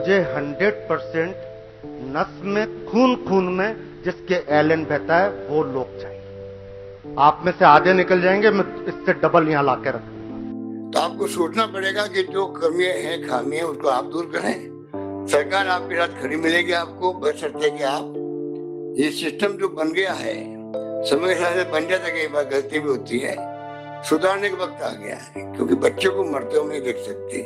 मुझे 100% नस में खून में जिसके एलन बहता है वो लोग चाहिए। आप में से आधे निकल जाएंगे, मैं इससे डबल यहाँ लाके रख दूंगा। तो आपको सोचना पड़ेगा कि जो कमियां हैं, खामियां, उसको आप दूर करें। सरकार आपके साथ खड़ी मिलेगी आपको, बशर्ते कि आप ये सिस्टम जो बन गया है, समय के साथ बन जाता है, कई बार गलती भी होती है, सुधारने का वक्त आ गया है, क्योंकि बच्चों को मरते हुए नहीं देख सकते।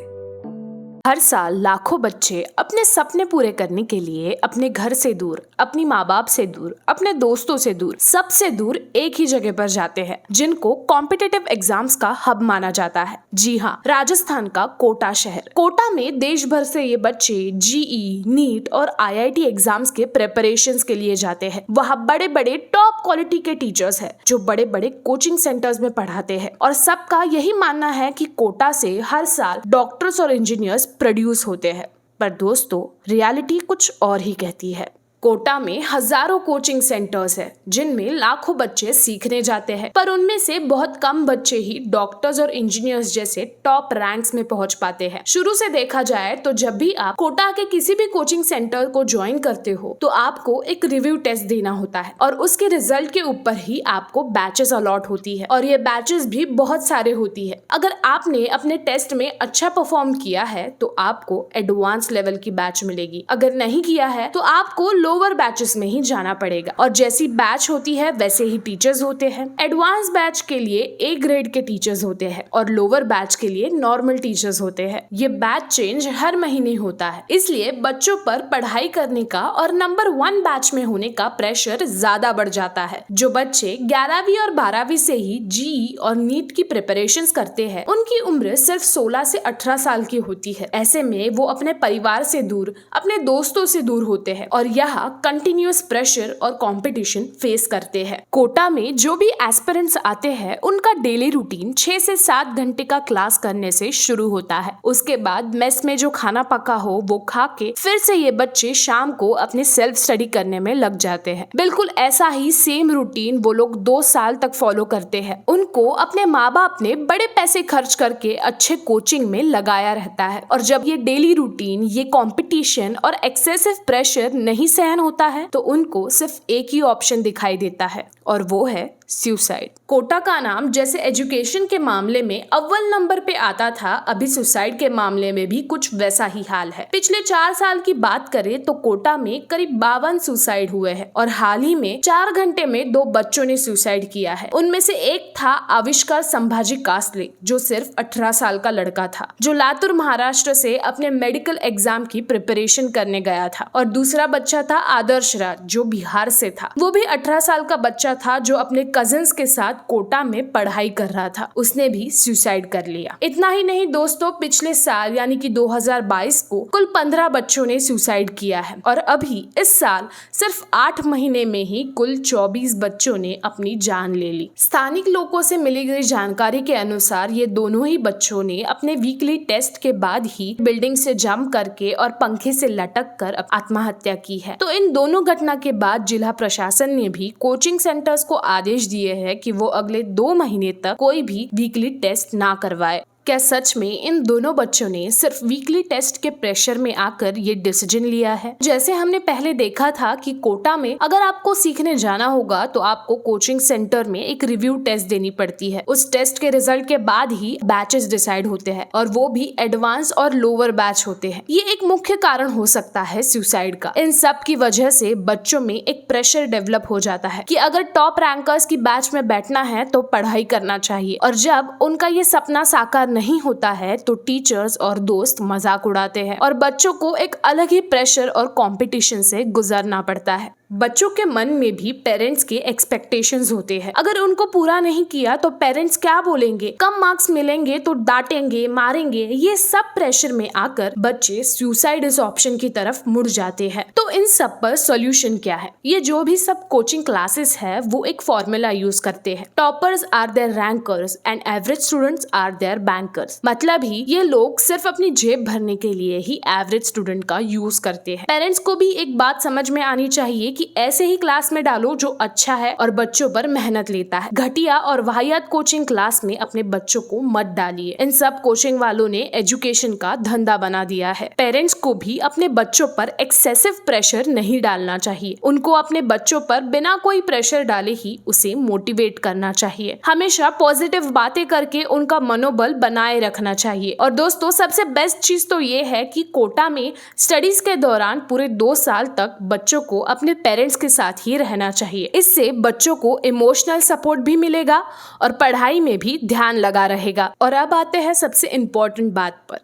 हर साल लाखों बच्चे अपने सपने पूरे करने के लिए अपने घर से दूर, अपनी माँ बाप से दूर, अपने दोस्तों से दूर, सबसे दूर एक ही जगह पर जाते हैं, जिनको कॉम्पिटिटिव एग्जाम्स का हब माना जाता है। जी हाँ, राजस्थान का कोटा शहर। कोटा में देश भर से ये बच्चे जीई, नीट और आईआईटी एग्जाम्स के प्रिपरेशंस के लिए जाते हैं। वहाँ बड़े बड़े टॉप क्वालिटी के टीचर्स हैं, जो बड़े बड़े कोचिंग सेंटर्स में पढ़ाते हैं, और सबका यही मानना है कि कोटा से हर साल डॉक्टर्स और इंजीनियर्स प्रोड्यूस होते हैं। पर दोस्तों, रियलिटी कुछ और ही कहती है। कोटा में हजारों कोचिंग सेंटर्स हैं, जिनमें लाखों बच्चे सीखने जाते हैं, पर उनमें से बहुत कम बच्चे ही डॉक्टर्स और इंजीनियर्स जैसे टॉप रैंक्स में पहुंच पाते हैं। शुरू से देखा जाए तो जब भी आप कोटा के किसी भी कोचिंग सेंटर को ज्वाइन करते हो तो आपको एक रिव्यू टेस्ट देना होता है, और उसके रिजल्ट के ऊपर ही आपको बैचेस अलॉट होती है, और ये बैचेस भी बहुत सारे होती है। अगर आपने अपने टेस्ट में अच्छा परफॉर्म किया है तो आपको एडवांस लेवल की बैच मिलेगी, अगर नहीं किया है तो आपको लोअर बैचेस में ही जाना पड़ेगा। और जैसी बैच होती है वैसे ही टीचर्स होते हैं। एडवांस बैच के लिए ए ग्रेड के टीचर्स होते हैं और लोअर बैच के लिए नॉर्मल टीचर्स होते हैं। ये बैच चेंज हर महीने होता है, इसलिए बच्चों पर पढ़ाई करने का और नंबर 1 बैच में होने का प्रेशर ज्यादा बढ़ जाता है। जो बच्चे 11वीं और 12वीं से ही जीई और नीट की प्रिपरेशंस करते हैं, उनकी उम्र सिर्फ 16 से 18 साल की होती है। ऐसे में वो अपने परिवार से दूर, अपने दोस्तों से दूर होते हैं और यहाँ कंटिन्यूअस प्रेशर और कंपटीशन फेस करते हैं। कोटा में जो भी एस्पिरेंट्स आते हैं, उनका डेली रूटीन 6 से 7 घंटे का क्लास करने से शुरू होता है। उसके बाद मेस में जो खाना पका हो वो खा के फिर से ये बच्चे शाम को अपने सेल्फ स्टडी करने में लग जाते हैं। बिल्कुल ऐसा ही सेम रूटीन वो लोग 2 साल तक फॉलो करते हैं। उनको अपने माँ बाप ने बड़े पैसे खर्च करके अच्छे कोचिंग में लगाया रहता है, और जब ये डेली रूटीन, ये कंपटीशन और एक्सेसिव प्रेशर नहीं सहन होता है तो उनको सिर्फ एक ही ऑप्शन दिखाई देता है, और वो है सुसाइड। कोटा का नाम जैसे एजुकेशन के मामले में अव्वल नंबर पे आता था, अभी सुसाइड के मामले में भी कुछ वैसा ही हाल है। पिछले 4 साल की बात करें तो कोटा में करीब 52 सुसाइड हुए हैं, और हाल ही में 4 घंटे में 2 बच्चों ने सुसाइड किया है। उनमें से एक था आविष्कार संभाजी कासले, जो सिर्फ 18 साल का लड़का था, जो लातूर महाराष्ट्र से अपने मेडिकल एग्जाम की प्रिपरेशन करने गया था, और दूसरा बच्चा था आदर्श राज, जो बिहार से था। वो भी 18 साल का बच्चा था, जो अपने कजिन्स के साथ कोटा में पढ़ाई कर रहा था। उसने भी सुसाइड कर लिया। इतना ही नहीं दोस्तों, पिछले साल यानी कि 2022 को कुल 15 बच्चों ने सुसाइड किया है, और अभी इस साल सिर्फ 8 महीने में ही कुल 24 बच्चों ने अपनी जान ले ली। स्थानिक लोगों से मिली गई जानकारी के अनुसार ये दोनों ही बच्चों ने अपने वीकली टेस्ट के बाद ही बिल्डिंग से जंप करके और पंखे से लटक कर आत्महत्या की है। तो इन दोनों घटना के बाद जिला प्रशासन ने भी कोचिंग सेंटर्स को आदेश दिए हैं कि वो अगले 2 महीने तक कोई भी वीकली टेस्ट ना करवाए। क्या सच में इन दोनों बच्चों ने सिर्फ वीकली टेस्ट के प्रेशर में आकर ये डिसीजन लिया है? जैसे हमने पहले देखा था कि कोटा में अगर आपको सीखने जाना होगा तो आपको कोचिंग सेंटर में एक रिव्यू टेस्ट देनी पड़ती है। उस टेस्ट के रिजल्ट के बाद ही बैचेस डिसाइड होते हैं, और वो भी एडवांस और लोअर बैच होते हैं। ये एक मुख्य कारण हो सकता है सुसाइड का। इन सब की वजह से बच्चों में एक प्रेशर डेवलप हो जाता है कि अगर टॉप रैंकर्स की बैच में बैठना है तो पढ़ाई करना चाहिए, और जब उनका ये सपना साकार नहीं होता है तो टीचर्स और दोस्त मजाक उड़ाते हैं, और बच्चों को एक अलग ही प्रेशर और कंपटीशन से गुजरना पड़ता है। बच्चों के मन में भी पेरेंट्स के एक्सपेक्टेशंस होते हैं। अगर उनको पूरा नहीं किया तो पेरेंट्स क्या बोलेंगे, कम मार्क्स मिलेंगे तो डांटेंगे, मारेंगे। ये सब प्रेशर में आकर बच्चे सुसाइड इस ऑप्शन की तरफ मुड़ जाते हैं। तो इन सब पर सॉल्यूशन क्या है? ये जो भी सब कोचिंग क्लासेस है वो एक फॉर्मूला यूज करते हैं। Toppers are their rankers and average students are their bankers. मतलब ही ये लोग सिर्फ अपनी जेब भरने के लिए ही एवरेज स्टूडेंट का यूज करते हैं। पेरेंट्स को भी एक बात समझ में आनी चाहिए कि ऐसे ही क्लास में डालो जो अच्छा है और बच्चों पर मेहनत लेता है। घटिया और वाहियात कोचिंग क्लास में अपने बच्चों को मत डालिए। इन सब कोचिंग वालों ने एजुकेशन का धंधा बना दिया है। पेरेंट्स को भी अपने बच्चों पर एक्सेसिव प्रेशर नहीं डालना चाहिए। उनको अपने बच्चों पर बिना कोई प्रेशर डाले ही उसे मोटिवेट करना चाहिए। हमेशा पॉजिटिव बातें करके उनका मनोबल बनाए रखना चाहिए। और दोस्तों, सबसे बेस्ट चीज तो ये है कि कोटा में स्टडीज के दौरान पूरे 2 साल तक बच्चों को अपने पेरेंट्स के साथ ही रहना चाहिए। इससे बच्चों को इमोशनल सपोर्ट भी मिलेगा और पढ़ाई में भी ध्यान लगा रहेगा। और अब आते हैं सबसे इम्पोर्टेंट बात पर,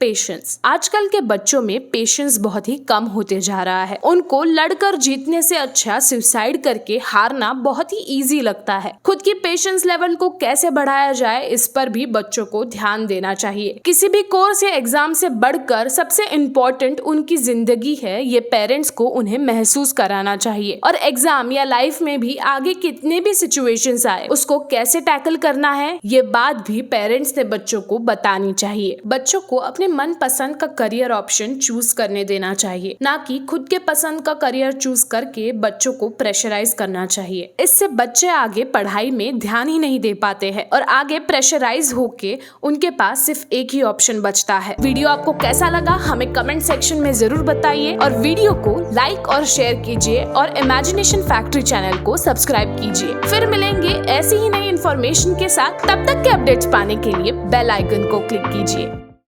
पेशेंस। आजकल के बच्चों में पेशेंस बहुत ही कम होते जा रहा है। उनको लड़कर जीतने से अच्छा सुसाइड करके हारना बहुत ही इजी लगता है। खुद की पेशेंस लेवल को कैसे बढ़ाया जाए, इस पर भी बच्चों को ध्यान देना चाहिए। किसी भी कोर्स या एग्जाम से बढ़कर सबसे इम्पोर्टेंट उनकी जिंदगी है, ये पेरेंट्स को उन्हें महसूस कराना चाहिए। और एग्जाम या लाइफ में भी आगे कितने भी सिचुएशंस आए, उसको कैसे टैकल करना है, ये बात भी पेरेंट्स ने बच्चों को बतानी चाहिए। बच्चों को अपने मन पसंद का करियर ऑप्शन चूज करने देना चाहिए, ना कि खुद के पसंद का करियर चूज करके बच्चों को प्रेशराइज करना चाहिए। इससे बच्चे आगे पढ़ाई में ध्यान ही नहीं दे पाते हैं और आगे प्रेशराइज होके उनके पास सिर्फ एक ही ऑप्शन बचता है। वीडियो आपको कैसा लगा हमें कमेंट सेक्शन में जरूर बताइए और वीडियो को लाइक और शेयर कीजिए और इमेजिनेशन फैक्ट्री चैनल को सब्सक्राइब कीजिए। फिर मिलेंगे ऐसी ही नई इन्फॉर्मेशन के साथ। तब तक के अपडेट्स पाने के लिए बेल आइकन को क्लिक कीजिए।